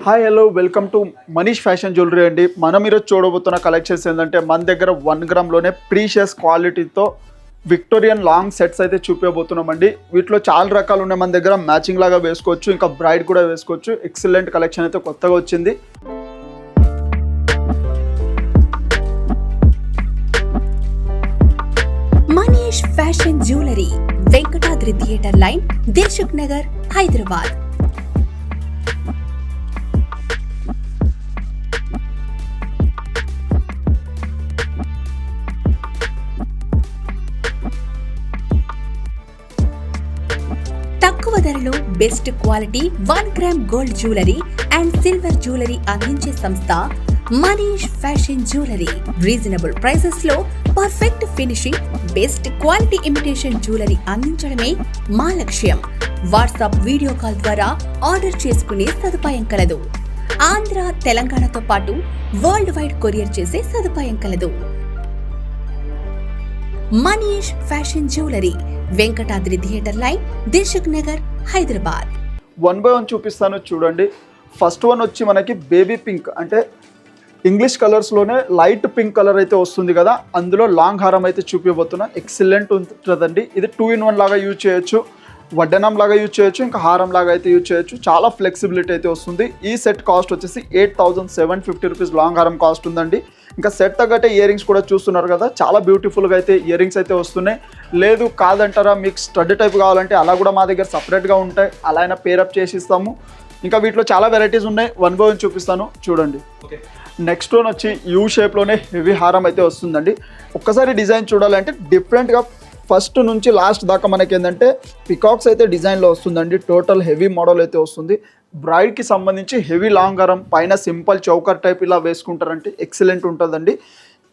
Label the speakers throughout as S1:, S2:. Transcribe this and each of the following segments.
S1: Hi hello welcome to Manish fashion jewellery అండి. మనం ఈరోజు చూడబోతున్న కలెక్షన్స్ ఏంటంటే మన దగ్గర 1 గ్రామ్లోనే ప్రీషియస్ క్వాలిటీతో విక్టోరియన్ లాంగ్ సెట్స్ అయితే చూపించబోతున్నామండి. వీటిలో చాలా రకాలు ఉన్నాయి. మన దగ్గర మ్యాచింగ్ లాగా వేసుకోవచ్చు, ఇంకా బ్రైడ్ కూడా వేసుకోవచ్చు. ఎక్సలెంట్ కలెక్షన్ అయితే కొత్తగా వచ్చింది.
S2: Manish fashion jewellery, Venkatadri theatre line, Dilsukhnagar, Hyderabad. తక్కువ ధరలో best quality 1 gram gold jewellery and silver jewellery అందించే సంస్థ Manish fashion jewellery. Reasonable prices లో perfect finishing, best quality imitation jewellery అందించడమే మా లక్ష్యం. వాట్సాప్ వీడియో కాల్ ద్వారా ఆర్డర్ చేసుకునే సదుపాయం కలదు. ఆంధ్ర, తెలంగాణతో పాటు వరల్డ్ వైడ్ కొరియర్ చేసే సదుపాయం కలదు. Manish fashion jewellery, Venkatadri theatre line, Dilsukhnagar, Hyderabad.
S1: 1 by 1 చూపిస్తాను చూడండి. ఫస్ట్ వన్ వచ్చి మనకి బేబీ పింక్, అంటే ఇంగ్లీష్ కలర్స్లోనే లైట్ పింక్ కలర్ అయితే వస్తుంది కదా, అందులో లాంగ్ హారం అయితే చూపించబోతున్నా. ఎక్సలెంట్ ఉంటుందండి. ఇది 2 in 1 లాగా యూజ్ చేయొచ్చు, వడ్డనం లాగా యూజ్ చేయొచ్చు, ఇంకా హారం లాగా అయితే యూజ్ చేయొచ్చు. చాలా ఫ్లెక్సిబిలిటీ అయితే వస్తుంది. ఈ సెట్ కాస్ట్ వచ్చేసి 8,750 రూపీస్ లాంగ్ హారం కాస్ట్ ఉందండి. ఇంకా సెట్ తగ్గట్టే ఇయర్ రింగ్స్ కూడా చూస్తున్నారు కదా, చాలా బ్యూటిఫుల్గా అయితే ఇయర్ రింగ్స్ అయితే వస్తున్నాయి. లేదు కాదంటారా, మీకు స్టడ్ టైప్ కావాలంటే అలా కూడా మా దగ్గర సపరేట్గా ఉంటాయి, అలా అయినా పేరప్ చేసి ఇస్తాము. ఇంకా వీటిలో చాలా వెరైటీస్ ఉన్నాయి. 1 by 1 చూపిస్తాను చూడండి. నెక్స్ట్ వన్ వచ్చి యూ షేప్లోనే హెవీ హారం అయితే వస్తుందండి. ఒక్కసారి డిజైన్ చూడాలంటే డిఫరెంట్గా ఫస్ట్ నుంచి లాస్ట్ దాకా మనకి ఏంటంటే పికాక్స్ అయితే డిజైన్లో వస్తుందండి. టోటల్ హెవీ మోడల్ అయితే వస్తుంది. బ్రైడ్కి సంబంధించి హెవీ లాంగ్ హారం, పైన సింపుల్ చౌకర్ టైప్ ఇలా వేసుకుంటారంటే ఎక్సలెంట్ ఉంటుందండి.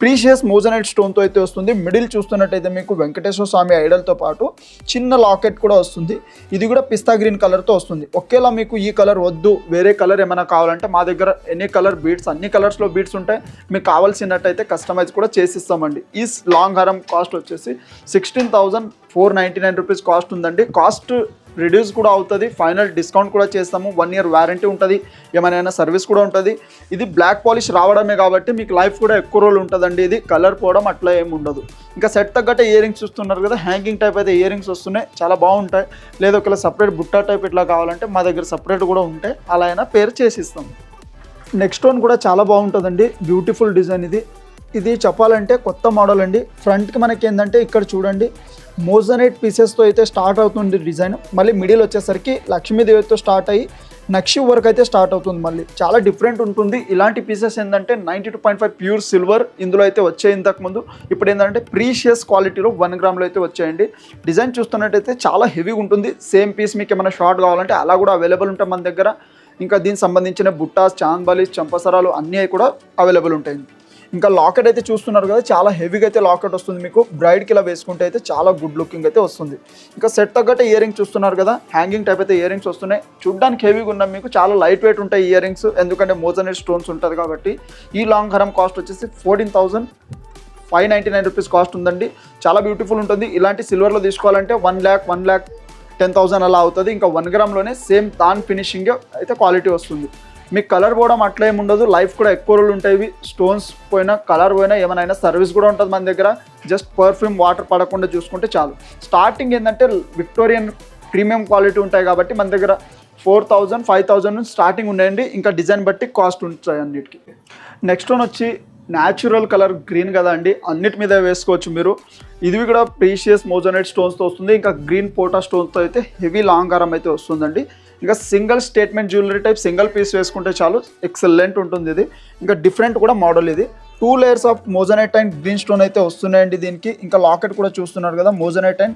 S1: ప్రీషియస్ మోజనైట్ స్టోన్తో అయితే వస్తుంది. మిడిల్ చూస్తున్నట్టయితే మీకు వెంకటేశ్వర స్వామి ఐడల్తో పాటు చిన్న లాకెట్ కూడా వస్తుంది. ఇది కూడా పిస్తా గ్రీన్ కలర్తో వస్తుంది. ఒకేలా మీకు ఈ కలర్ వద్దు, వేరే కలర్ ఏమైనా కావాలంటే మా దగ్గర ఎనీ కలర్ బీడ్స్, అన్ని కలర్స్లో బీడ్స్ ఉంటాయి. మీకు కావాల్సినట్టయితే కస్టమైజ్ కూడా చేసిస్తామండి. ఈ లాంగ్ హారం కాస్ట్ వచ్చేసి 16,499 రూపీస్ కాస్ట్ ఉందండి. కాస్ట్ రిడ్యూస్ కూడా అవుతుంది, ఫైనల్ డిస్కౌంట్ కూడా చేస్తాము. 1 year వారంటీ ఉంటుంది, ఏమైనా సర్వీస్ కూడా ఉంటుంది. ఇది బ్లాక్ పాలిష్ రావడమే కాబట్టి మీకు లైఫ్ కూడా ఎక్కువ రోజులు ఉంటుందండి. ఇది కలర్ పోవడం అట్లా ఏమి ఉండదు. ఇంకా సెట్ తగ్గట్టే ఇయర్ రింగ్స్ చూస్తున్నారు కదా, హ్యాంగింగ్ టైప్ అయితే ఇయర్ రింగ్స్ వస్తున్నాయి, చాలా బాగుంటాయి. లేదా ఒకవేళ సపరేట్ బుట్టా టైప్ ఇట్లా కావాలంటే మా దగ్గర సపరేట్ కూడా ఉంటాయి, అలా అయినా పేరు చేసిస్తాం. నెక్స్ట్ వన్ కూడా చాలా బాగుంటుందండి, బ్యూటిఫుల్ డిజైన్. ఇది చెప్పాలంటే కొత్త మోడల్ అండి. ఫ్రంట్కి మనకి ఏంటంటే ఇక్కడ చూడండి మోజనైట్ పీసెస్తో అయితే స్టార్ట్ అవుతుంది డిజైన్. మళ్ళీ మిడిల్ వచ్చేసరికి లక్ష్మీదేవితో స్టార్ట్ అయ్యి నక్షి వర్క్ అయితే స్టార్ట్ అవుతుంది. మళ్ళీ చాలా డిఫరెంట్ ఉంటుంది. ఇలాంటి పీసెస్ ఏంటంటే 92.5 ప్యూర్ సిల్వర్ ఇందులో అయితే వచ్చాయి ఇంతకుముందు. ఇప్పుడు ఏంటంటే ప్రీషియస్ క్వాలిటీలో 1 గ్రామ్లో అయితే వచ్చాయండి. డిజైన్ చూస్తున్నట్టయితే చాలా హెవీగా ఉంటుంది. సేమ్ పీస్ మీకు ఏమైనా షార్ట్ కావాలంటే అలా కూడా అవైలబుల్ ఉంటాయి మన దగ్గర. ఇంకా దీనికి సంబంధించిన బుట్టాస్, చాంద్బాలీస్, చంపసరాలు అన్నీ కూడా అవైలబుల్ ఉంటాయి. ఇంకా లాకెట్ అయితే చూస్తున్నారు కదా, చాలా హెవీగా అయితే లాకెట్ వస్తుంది మీకు. బ్రైడ్కి ఇలా వేసుకుంటే అయితే చాలా గుడ్ లుకింగ్ అయితే వస్తుంది. ఇంకా సెట్ తగ్గట్టే ఇయర్ రింగ్స్ చూస్తున్నారు కదా, హ్యాంగింగ్ టైప్ అయితే ఇయర్ రింగ్స్ వస్తున్నాయి. చూడ్డానికి హెవీగా ఉన్నాయి, మీకు చాలా లైట్ వెయిట్ ఉంటాయి ఇయర్ రింగ్స్, ఎందుకంటే మోజనైట్ స్టోన్స్ ఉంటుంది కాబట్టి. ఈ లాంగ్ హారం కాస్ట్ వచ్చేసి 14,599 రూపీస్ కాస్ట్ ఉందండి. చాలా బ్యూటిఫుల్ ఉంటుంది. ఇలాంటి సిల్వర్లో తీసుకోవాలంటే 1,10,000 అలా అవుతుంది. ఇంకా 1 గ్రామ్లోనే సేమ్ దాని ఫినిషింగ్ అయితే క్వాలిటీ వస్తుంది. మీకు కలర్ పోవడం అట్లా ఏమి ఉండదు, లైఫ్ కూడా ఎక్కువ రోజులు ఉంటాయి. స్టోన్స్ పోయినా కలర్ పోయినా ఏమైనా సర్వీస్ కూడా ఉంటుంది మన దగ్గర. జస్ట్ పర్ఫ్యూమ్ వాటర్ పడకుండా చూసుకుంటే చాలు. స్టార్టింగ్ ఏంటంటే విక్టోరియన్ ప్రీమియం క్వాలిటీ ఉంటాయి కాబట్టి మన దగ్గర 4,000, 5,000 నుంచి స్టార్టింగ్ ఉన్నాయండి. ఇంకా డిజైన్ బట్టి కాస్ట్ ఉంటాయి అన్నిటికీ. నెక్స్ట్ వన్ వచ్చి న్యాచురల్ కలర్ గ్రీన్ కదా అండి, అన్నిటి మీద వేసుకోవచ్చు మీరు. ఇది కూడా ప్రీషియస్ మోజనైట్ స్టోన్స్తో వస్తుంది. ఇంకా గ్రీన్ పోటా స్టోన్స్తో అయితే హెవీ లాంగ్ హారం అయితే వస్తుందండి. ఇంకా single statement jewellery type single piece వేసుకుంటే చాలు, ఎక్సలెంట్ ఉంటుంది ఇది. ఇంకా డిఫరెంట్ కూడా మోడల్ ఇది. 2 layers of moissanite and green stone అయితే వస్తున్నాయండి దీనికి. ఇంకా లాకెట్ కూడా చూస్తున్నారు కదా, మోజనైట్ అండ్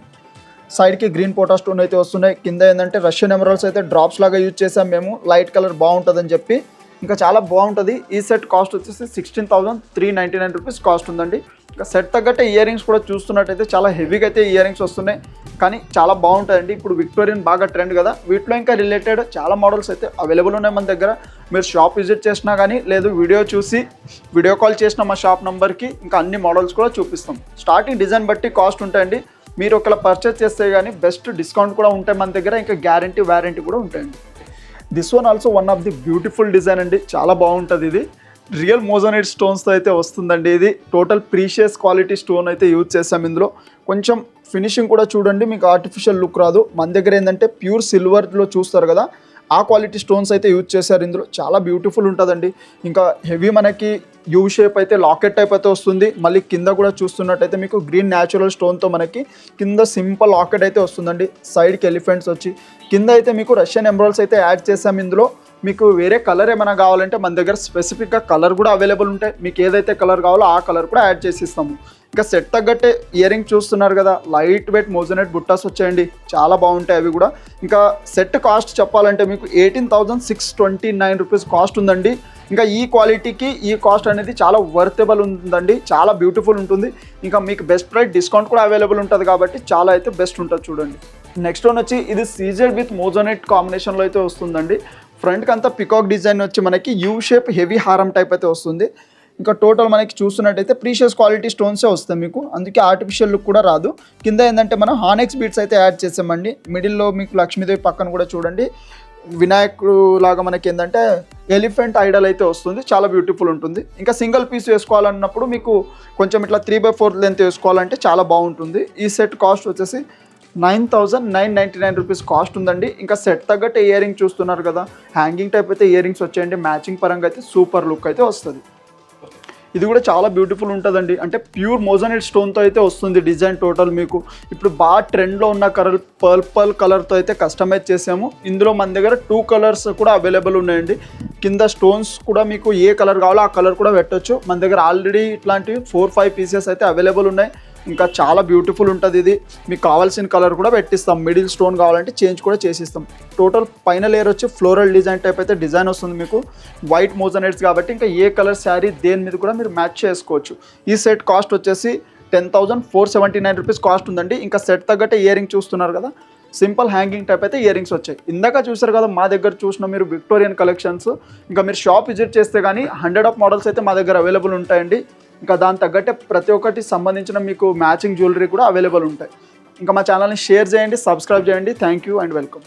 S1: సైడ్కి గ్రీన్ పోటా స్టోన్ అయితే వస్తున్నాయి. కింద ఏంటంటే రష్యన్ ఎమరాల్డ్స్ అయితే డ్రాప్స్ లాగా యూజ్ చేసాం మేము, లైట్ కలర్ బాగుంటుందని చెప్పి. ఇంకా చాలా బాగుంటుంది. ఈ సెట్ కాస్ట్ వచ్చేసి 16,399 రూపీస్ కాస్ట్ ఉందండి. ఇంకా సెట్ తగ్గట్టే ఇయర్ రింగ్స్ కూడా చూస్తున్నట్టయితే చాలా హెవీగా అయితే ఇయర్ రింగ్స్ వస్తున్నాయి, కానీ చాలా బాగుంటాయండి. ఇప్పుడు విక్టోరియన్ బాగా ట్రెండ్ కదా, వీటిలో ఇంకా రిలేటెడ్ చాలా మోడల్స్ అయితే అవైలబుల్ ఉన్నాయి మన దగ్గర. మీరు షాప్ విజిట్ చేసినా కానీ, లేదు వీడియో చూసి వీడియో కాల్ చేసిన మా షాప్ నెంబర్కి ఇంకా అన్ని మోడల్స్ కూడా చూపిస్తాం. స్టార్టింగ్ డిజైన్ బట్టి కాస్ట్ ఉంటాయండి. మీరు ఒకవేళ పర్చేస్ చేస్తే కానీ బెస్ట్ డిస్కౌంట్ కూడా ఉంటాయి మన దగ్గర. ఇంకా గ్యారంటీ వారంటీ కూడా ఉంటాయండి. This one also one of the beautiful design అండి, చాలా బాగుంటుంది. ఇది రియల్ మోజోనైట్ స్టోన్స్తో అయితే వస్తుందండి. ఇది టోటల్ ప్రీషియస్ క్వాలిటీ స్టోన్ అయితే యూజ్ చేసాం. ఇందులో కొంచెం ఫినిషింగ్ కూడా చూడండి, మీకు ఆర్టిఫిషియల్ లుక్ రాదు. మన దగ్గర ఏంటంటే ప్యూర్ సిల్వర్లో చూస్తారు కదా, ఆ క్వాలిటీ స్టోన్స్ అయితే యూజ్ చేశారు. ఇందులో చాలా బ్యూటిఫుల్ ఉంటుందండి. ఇంకా హెవీ మనకి యూ షేప్ అయితే లాకెట్ టైప్ అయితే వస్తుంది. మళ్ళీ కింద కూడా చూస్తున్నట్టయితే మీకు గ్రీన్ న్యాచురల్ స్టోన్తో మనకి కింద సింపుల్ లాకెట్ అయితే వస్తుందండి. సైడ్కి ఎలిఫెంట్స్ వచ్చి కింద అయితే మీకు రష్యన్ ఎమరాల్డ్స్ అయితే యాడ్ చేసాం. ఇందులో మీకు వేరే కలర్ ఏమైనా కావాలంటే మన దగ్గర స్పెసిఫిక్గా కలర్ కూడా అవైలబుల్ ఉంటాయి. మీకు ఏదైతే కలర్ కావాలో ఆ కలర్ కూడా యాడ్ చేసి ఇస్తాము. ఇంకా సెట్ తగ్గట్టే ఇయర్ రింగ్ చూస్తున్నారు కదా, లైట్ వెయిట్ మోజోనైట్ బుట్టాస్ వచ్చాయండి, చాలా బాగుంటాయి అవి కూడా. ఇంకా సెట్ కాస్ట్ చెప్పాలంటే మీకు 18,629 రూపీస్ కాస్ట్ ఉందండి. ఇంకా ఈ క్వాలిటీకి ఈ కాస్ట్ అనేది చాలా వర్తబుల్ ఉందండి, చాలా బ్యూటిఫుల్ ఉంటుంది. ఇంకా మీకు బెస్ట్ ప్రైస్ డిస్కౌంట్ కూడా అవైలబుల్ ఉంటుంది కాబట్టి చాలా అయితే బెస్ట్ ఉంటుంది చూడండి. నెక్స్ట్ వన్ వచ్చి ఇది సీజెడ్ విత్ మోజోనైట్ కాంబినేషన్లో అయితే వస్తుందండి. ఫ్రంట్కి అంతా పికాక్ డిజైన్ వచ్చి మనకి యూ షేప్ హెవీ హారం టైప్ అయితే వస్తుంది. ఇంకా టోటల్ మనకి చూస్తున్నట్టయితే ప్రీషియస్ క్వాలిటీ స్టోన్సే వస్తాయి మీకు, అందుకే ఆర్టిఫిషియల్ లుక్ కూడా రాదు. కింద ఏంటంటే మనం హానెక్స్ బీట్స్ అయితే యాడ్ చేసామండి. మిడిల్లో మీకు లక్ష్మీదేవి పక్కన కూడా చూడండి వినాయకుడు లాగా మనకి ఏంటంటే ఎలిఫెంట్ ఐడల్ అయితే వస్తుంది, చాలా బ్యూటిఫుల్ ఉంటుంది. ఇంకా సింగిల్ పీస్ వేసుకోవాలన్నప్పుడు మీకు కొంచెం ఇట్లా 3/4 లెంత్ వేసుకోవాలంటే చాలా బాగుంటుంది. ఈ సెట్ కాస్ట్ వచ్చేసి 9,999 రూపీస్ కాస్ట్ ఉందండి. ఇంకా సెట్ తగ్గట్టు ఇయర్ రింగ్ చూస్తున్నారు కదా, హ్యాంగింగ్ టైప్ అయితే ఇయర్ రింగ్స్ వచ్చాయండి. మ్యాచింగ్ పరంగా అయితే సూపర్ లుక్ అయితే వస్తుంది. ఇది కూడా చాలా బ్యూటిఫుల్ ఉంటుందండి, అంటే ప్యూర్ మోజోనైట్ స్టోన్తో అయితే వస్తుంది డిజైన్. టోటల్ మీకు ఇప్పుడు బాగా ట్రెండ్లో ఉన్న పర్పుల్ కలర్తో అయితే కస్టమైజ్ చేసాము. ఇందులో మన దగ్గర 2 కలర్స్ కూడా అవైలబుల్ ఉన్నాయండి. కింద స్టోన్స్ కూడా మీకు ఏ కలర్ కావాలో ఆ కలర్ కూడా పెట్టొచ్చు. మన దగ్గర ఆల్రెడీ ఇట్లాంటివి 4-5 పీసెస్ అయితే అవైలబుల్ ఉన్నాయి. ఇంకా చాలా బ్యూటిఫుల్ ఉంటుంది ఇది. మీకు కావాల్సిన కలర్ కూడా పెట్టిస్తాం. మిడిల్ స్టోన్ కావాలంటే చేంజ్ కూడా చేసిస్తాం. టోటల్ పైన లేయర్ వచ్చి ఫ్లోరల్ డిజైన్ టైప్ అయితే డిజైన్ వస్తుంది మీకు, వైట్ మోజోనైట్స్ కాబట్టి ఇంకా ఏ కలర్ శారీ దేని మీద కూడా మీరు మ్యాచ్ చేసుకోవచ్చు. ఈ సెట్ కాస్ట్ వచ్చేసి 10,479 రూపీస్ కాస్ట్ ఉందండి. ఇంకా సెట్ తగ్గట్టే ఇయర్ రింగ్ చూస్తున్నారు కదా, సింపుల్ హ్యాంగింగ్ టైప్ అయితే ఇయర్ రింగ్స్ వచ్చాయి. ఇందాక చూసారు కదా మా దగ్గర చూసిన మీరు విక్టోరియన్ కలెక్షన్స్. ఇంకా మీరు షాప్ విజిట్ చేస్తే కానీ 100 ఆఫ్ మోడల్స్ అయితే మా దగ్గర అవైలబుల్ ఉంటాయండి. ఇంకా దాని తగ్గట్టే ప్రతి ఒక్కటి సంబంధించిన మీకు మ్యాచింగ్ జ్యువెలరీ కూడా అవైలబుల్ ఉంటాయి. ఇంకా మా ఛానల్ని షేర్ చేయండి, సబ్స్క్రైబ్ చేయండి. Thank you and welcome.